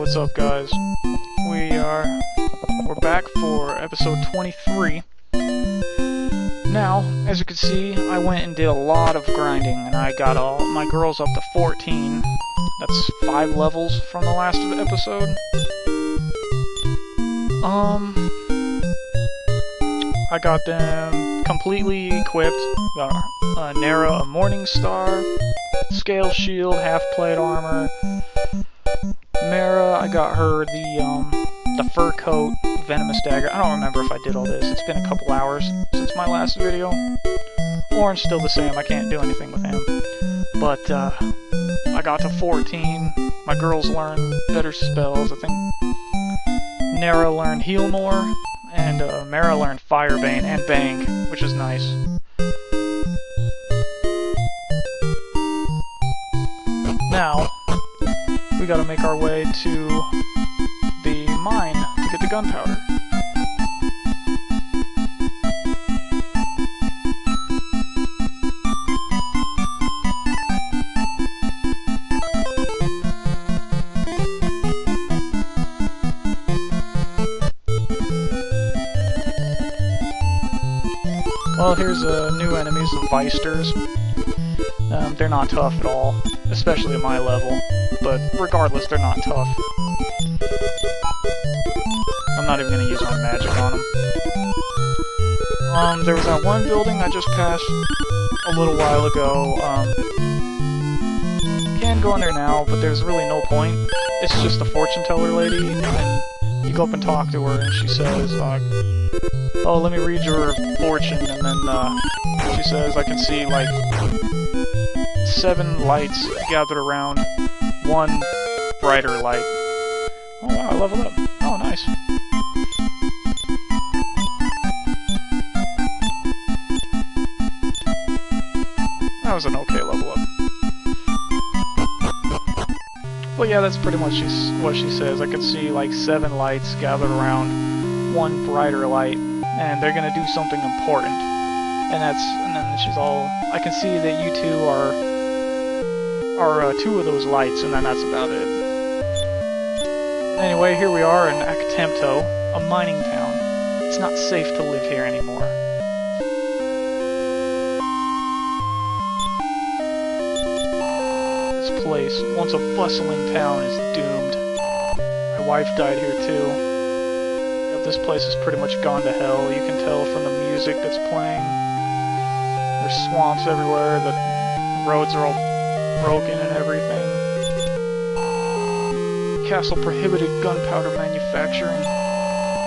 what's up, guys? We're back for episode 23. Now, as you can see, I went and did a lot of grinding, and I got all my girls up to 14. That's 5 levels from the last episode. I got them completely equipped. Got Nera a Morning Star, Scale Shield, Half Plate Armor. Mara, I got her the Fur Coat, Venomous Dagger. I don't remember if I did all this. It's been a couple hours since my last video. Orange still the same. I can't do anything with him. But I got to 14. My girls learned better spells. I think Nera learned Heal More, and Mara learned Firebane and Bang, which is nice. Now, we gotta make our way to the mine to get the gunpowder. Well, here's new enemies, the Veisters. They're not tough at all, especially at my level, but regardless, they're not tough. I'm not even going to use my magic on them. There was that one building I just passed a little while ago. You can go in there now, but there's really no point. It's just a fortune teller lady, and you go up and talk to her, and she says, oh, let me read your fortune, and then she says, I can see, like, 7 lights gathered around one brighter light. Oh wow, I leveled up. Oh, nice. That was an okay level up. Well, yeah, that's pretty much what she says. I can see, like, 7 lights gathered around one brighter light, and they're gonna do something important. And then she's all, I can see that you two are 2 of those lights, and then that's about it. Anyway, here we are in Aktempto, a mining town. It's not safe to live here anymore. This place, once a bustling town, is doomed. My wife died here too. Yep, this place has pretty much gone to hell. You can tell from the music that's playing. There's swamps everywhere, the roads are all broken and everything. Castle prohibited gunpowder manufacturing.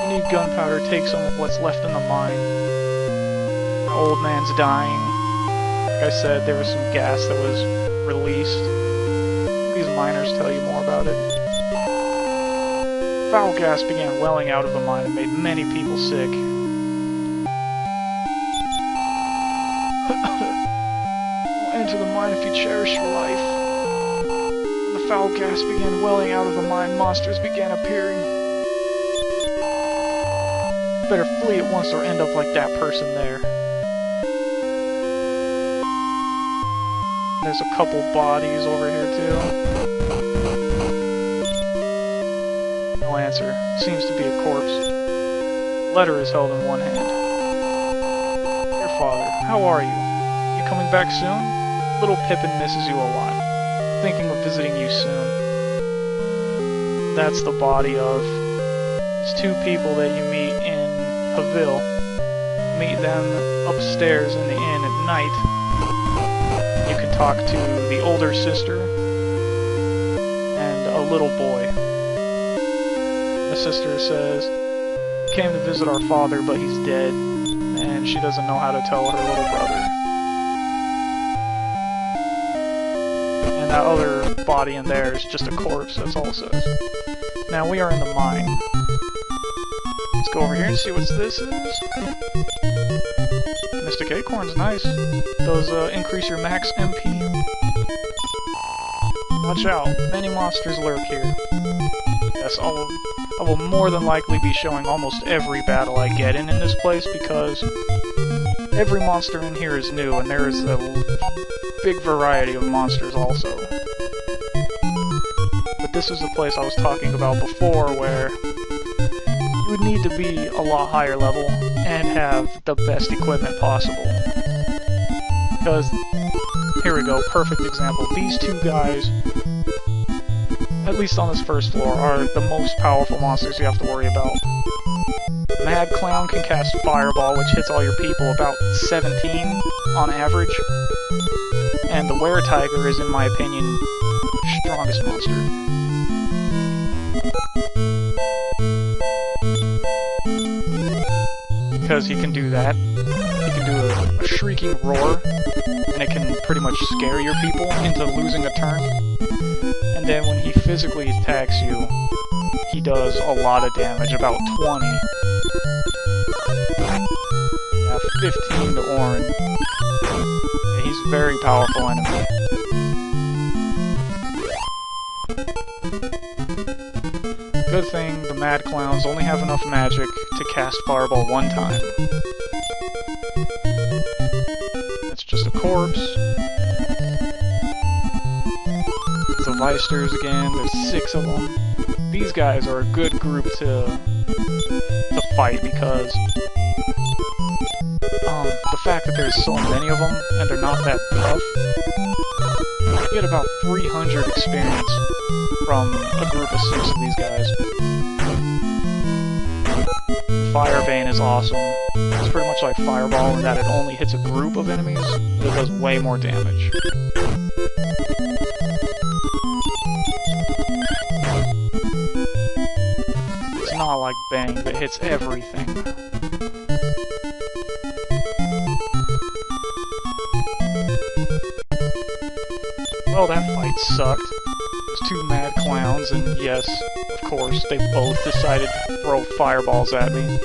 You need gunpowder, take some of what's left in the mine. The old man's dying. Like I said, there was some gas that was released. These miners tell you more about it. Foul gas began welling out of the mine and made many people sick. Enter the mine if you cherish your life. When the foul gas began welling out of the mine, monsters began appearing. Better flee at once or end up like that person there. There's a couple bodies over here too. No answer. Seems to be a corpse. The letter is held in one hand. Dear Father, how are you? You coming back soon? Little Pippin misses you a lot. Thinking of visiting you soon. That's the body of these 2 people that you meet in Haville. Meet them upstairs in the inn at night. You can talk to the older sister and a little boy. The sister says, came to visit our father, but he's dead, and she doesn't know how to tell her little brother. And that other body in there is just a corpse, that's all it says. Now we are in the mine. Let's go over here and see what this is. Mystic Acorn's nice. Those increase your max MP. Watch out, many monsters lurk here. Yes, I will more than likely be showing almost every battle I get in this place, because every monster in here is new, and there is a big variety of monsters also. But this is the place I was talking about before, where you would need to be a lot higher level and have the best equipment possible. Because, here we go, perfect example. These two guys, at least on this first floor, are the most powerful monsters you have to worry about. Mad Clown can cast Fireball, which hits all your people about 17 on average. And the Were-Tiger is, in my opinion, the strongest monster. Because he can do that. He can do a shrieking roar, and it can pretty much scare your people into losing a turn. And then when he physically attacks you, he does a lot of damage, about 20. Yeah, 15 to Orin. Yeah, he's a very powerful enemy. Good thing the Mad Clowns only have enough magic to cast Fireball one time. That's just a corpse. The Weisters again, there's 6 of them. These guys are a good group to fight because the fact that there's so many of them and they're not that tough, you get about 300 experience from a group of 6 of these guys. Firebane is awesome. It's pretty much like Fireball in that it only hits a group of enemies, but it does way more damage. It's not like Bang that hits everything. Well, that fight sucked. There's 2 Mad Clowns, and yes, of course, they both decided to throw fireballs at me.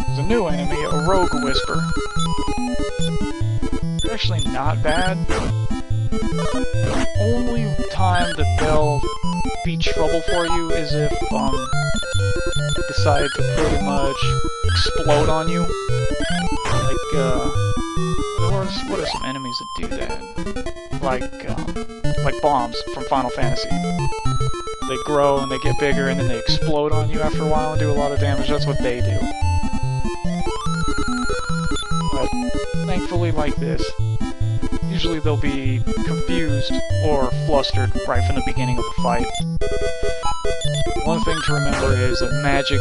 There's a new enemy, a Rogue Whisper. They're actually not bad. Only time that they'll be trouble for you is if they decide to pretty much explode on you. Like what are some enemies that do that? Like bombs from Final Fantasy. They grow and they get bigger and then they explode on you after a while and do a lot of damage. That's what they do. But thankfully, like this, usually they'll be confused or flustered right from the beginning of the fight. One thing to remember is that magic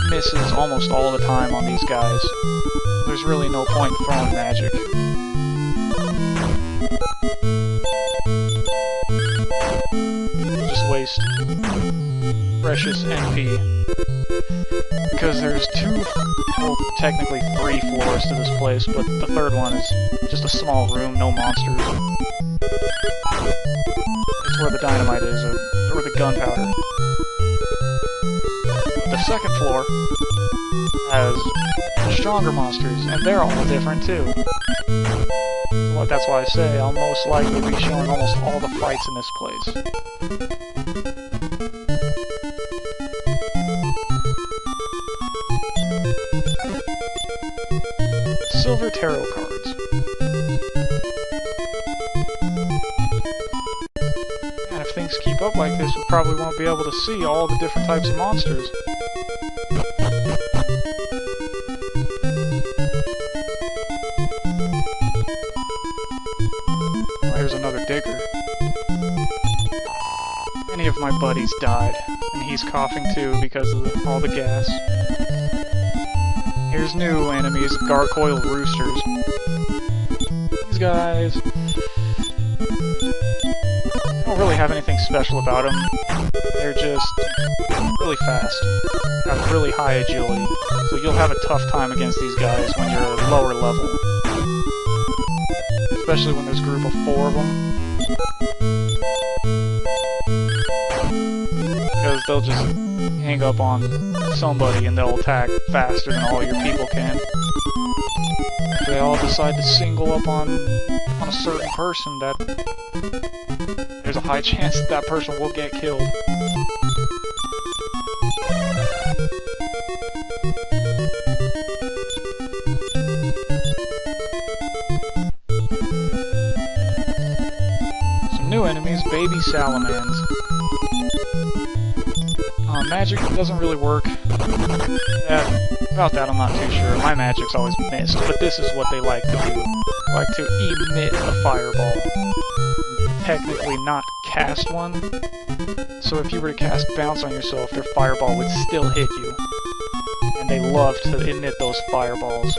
misses almost all the time on these guys. There's really no point in throwing magic. You'll just waste precious NP. Because there's 2, well, technically 3 floors to this place, but the third one is just a small room, no monsters. It's where the dynamite is, or the gunpowder. The second floor has stronger monsters, and they're all different too. So that's why I say I'll most likely be showing almost all the fights in this place. Silver tarot cards. And if things keep up like this, we probably won't be able to see all the different types of monsters. Oh, here's another digger. Many of my buddies died, and he's coughing too because of all the gas. Here's new enemies, gargoyle roosters. These guys don't really have anything special about them. They're just really fast, have really high agility, so you'll have a tough time against these guys when you're lower level. Especially when there's a group of 4 of them. Because they'll just hang up on somebody and they'll attack faster than all your people can. If they all decide to single up on a certain person, there's a high chance that person will get killed. salamans. Magic doesn't really work. About that I'm not too sure. My magic's always missed, but this is what they like to do. They like to emit a fireball. Technically not cast one. So if you were to cast Bounce on yourself, their fireball would still hit you. And they love to emit those fireballs.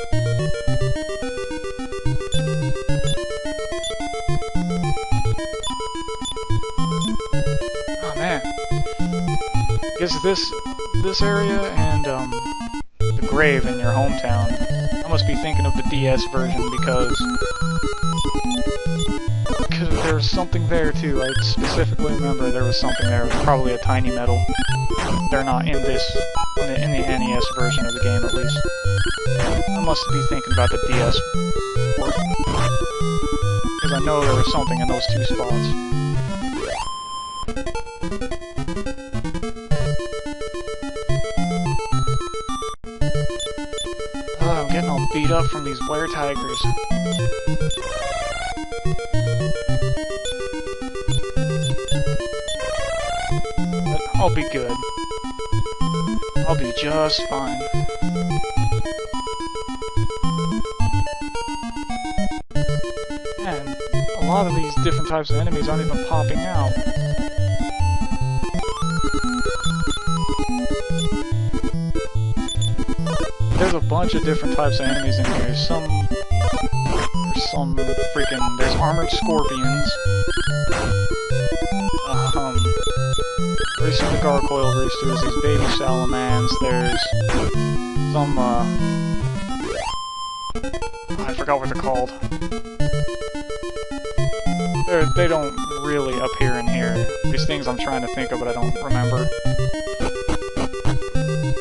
Oh man. I guess this area and the grave in your hometown. I must be thinking of the DS version because there's something there too. I specifically remember there was something there. It was probably a tiny metal. They're not in this in the NES version of the game at least. I must be thinking about the DS port. Because I know there was something in those two spots. I'm getting all beat up from these Blair Tigers. But I'll be good. I'll be just fine. And a lot of these different types of enemies aren't even popping out. There's a bunch of different types of enemies in here. There's armored scorpions. There's some gargoyle roosters, these baby salamans, there's some, I forgot what they're called. They don't really appear in here. These things I'm trying to think of, but I don't remember.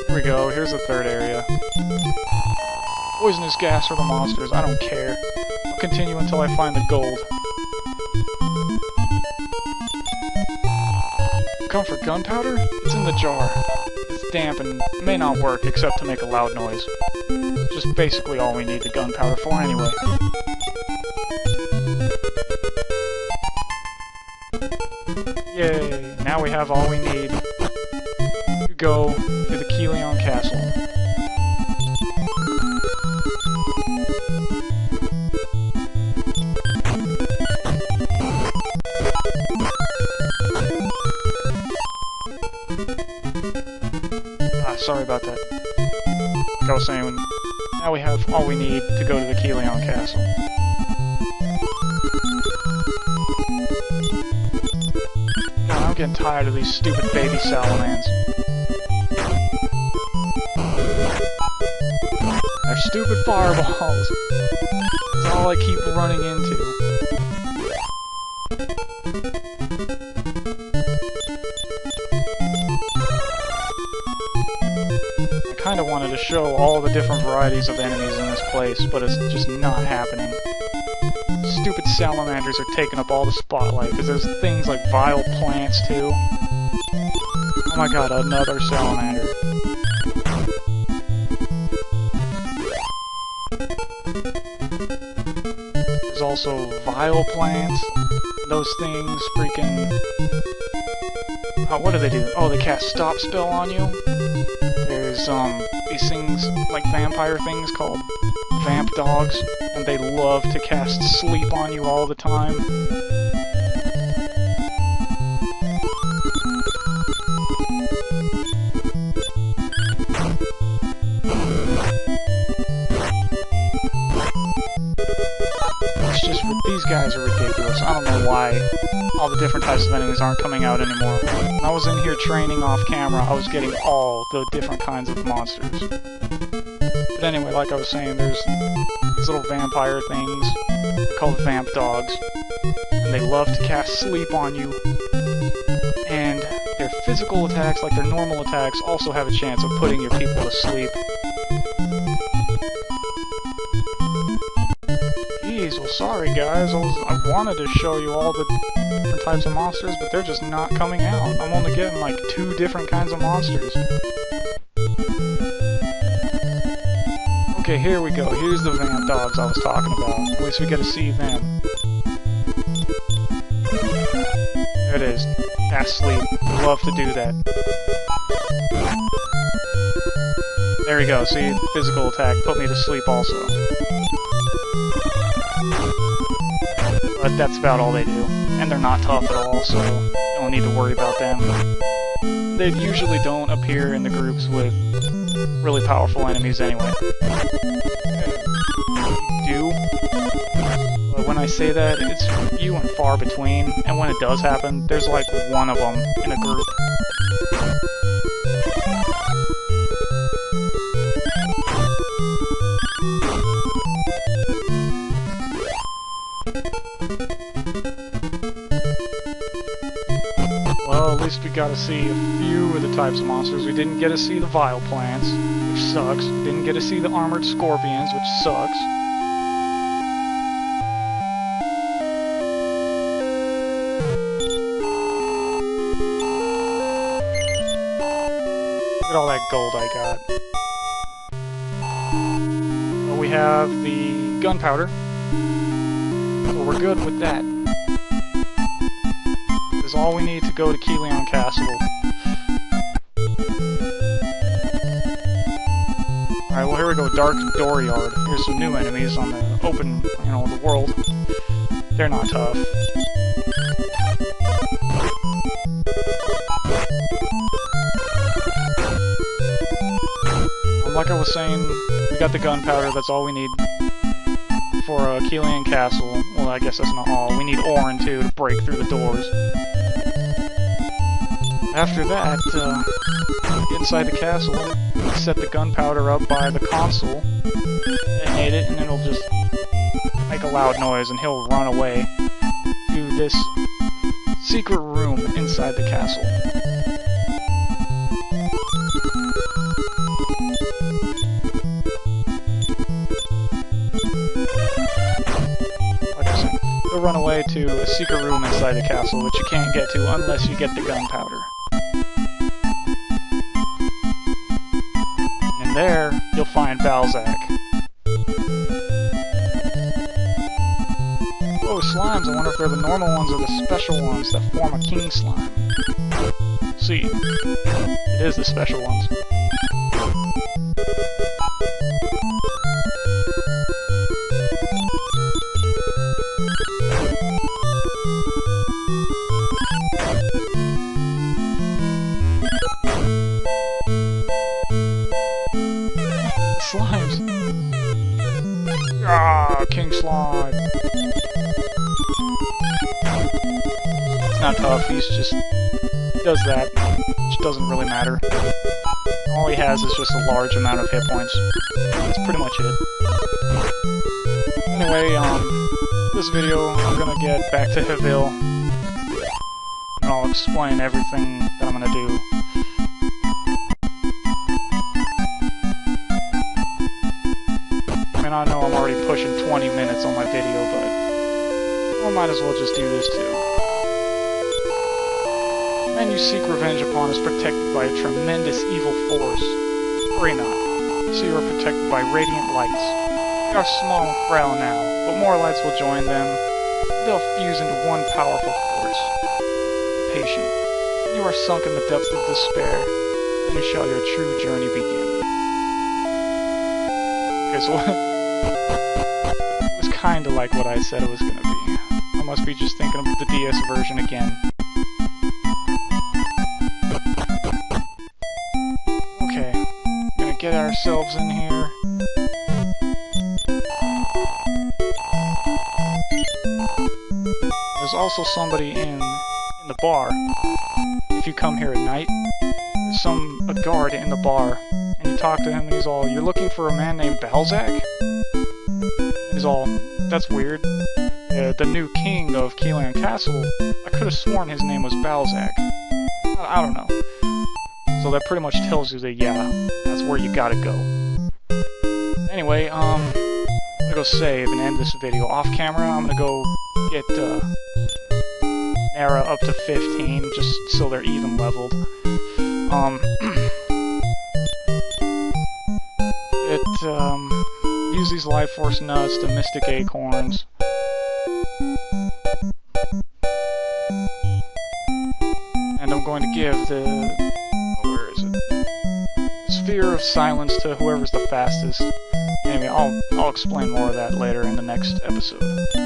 Here we go, here's the third area. Poisonous gas for the monsters, I don't care. I'll continue until I find the gold. Comfort gunpowder? It's in the jar. It's damp and may not work except to make a loud noise. Just basically all we need the gunpowder for anyway. Yay! Now we have all we need to go to the Keleon Castle. Sorry about that. Like I was saying, now we have all we need to go to the Keleon Castle. God, I'm getting tired of these stupid baby salamans. They're stupid fireballs. That's all I keep running into. I kind of wanted to show all the different varieties of enemies in this place, but it's just not happening. Stupid salamanders are taking up all the spotlight, because there's things like vile plants too. Oh my god, another salamander. There's also vile plants. Those things freaking... what do they do? Oh, they cast stop spell on you. There's, these things, like vampire things called vamp dogs, and they love to cast sleep on you all the time. It's just, these guys are ridiculous. I don't know why all the different types of enemies aren't coming out anymore. When I was in here training off camera, I was getting all the different kinds of monsters. But anyway, like I was saying, there's these little vampire things called vamp dogs, and they love to cast sleep on you. And their physical attacks, like their normal attacks, also have a chance of putting your people to sleep. Jeez, well sorry guys, I wanted to show you all the different types of monsters, but they're just not coming out. I'm only getting like 2 different kinds of monsters. Okay, here we go. Here's the vamp dogs I was talking about. At least we get to see them. There it is. Cast sleep. Love to do that. There we go. See, physical attack put me to sleep also. But that's about all they do. And they're not tough at all, so don't need to worry about them. They usually don't appear in the groups with really powerful enemies anyway. Do. But when I say that, it's few and far between, and when it does happen, there's like one of them in a group. Well, at least we got to see a few of the types of monsters. We didn't get to see the vile plants, which sucks. We didn't get to see the armored scorpions, which sucks. Look at all that gold I got. Well, we have the gunpowder, so we're good with that. Is all we need to go to Keleon Castle. Alright, well here we go, Dark Dooryard. Here's some new enemies on the open, the world. They're not tough. Like I was saying, we got the gunpowder, that's all we need for Keleon Castle. Well, I guess that's not all. We need Orin, too, to break through the doors. After that, get inside the castle, set the gunpowder up by the console, detonate it, and it'll just make a loud noise, and he'll run away to this secret room inside the castle. He'll run away to a secret room inside the castle, which you can't get to unless you get the gunpowder. And there, you'll find Balzack. Oh, slimes! I wonder if they're the normal ones or the special ones that form a king slime. See, it is the special ones. Slimes! Ah, king slime! It's not tough, he does that, which doesn't really matter. All he has is just a large amount of hit points. That's pretty much it. Anyway, this video, I'm gonna get back to Haville, and I'll explain everything that I'm gonna do. I know I'm already pushing 20 minutes on my video, but I might as well just do this too. The man you seek revenge upon is protected by a tremendous evil force. Worry not. So you are protected by radiant lights. They are small and frail now, but more lights will join them. They'll fuse into one powerful force. Be patient. You are sunk in the depths of despair. Then shall your true journey begin. Okay, so it was kinda like what I said it was gonna be. I must be just thinking of the DS version again. Okay, gonna get ourselves in here. There's also somebody in the bar. If you come here at night, there's a guard in the bar, and you talk to him and he's all, "You're looking for a man named Balzack?" He's all, "That's weird. The new king of Keleon Castle, I could have sworn his name was Balzack." I don't know. So that pretty much tells you that, yeah, that's where you gotta go. Anyway, I'm gonna go save and end this video off camera. I'm gonna go get Nara up to 15, just so they're even leveled. Use these life force nuts to mystic acorns. going to give the... where is it? Sphere of silence to whoever's the fastest. Anyway, I'll explain more of that later in the next episode.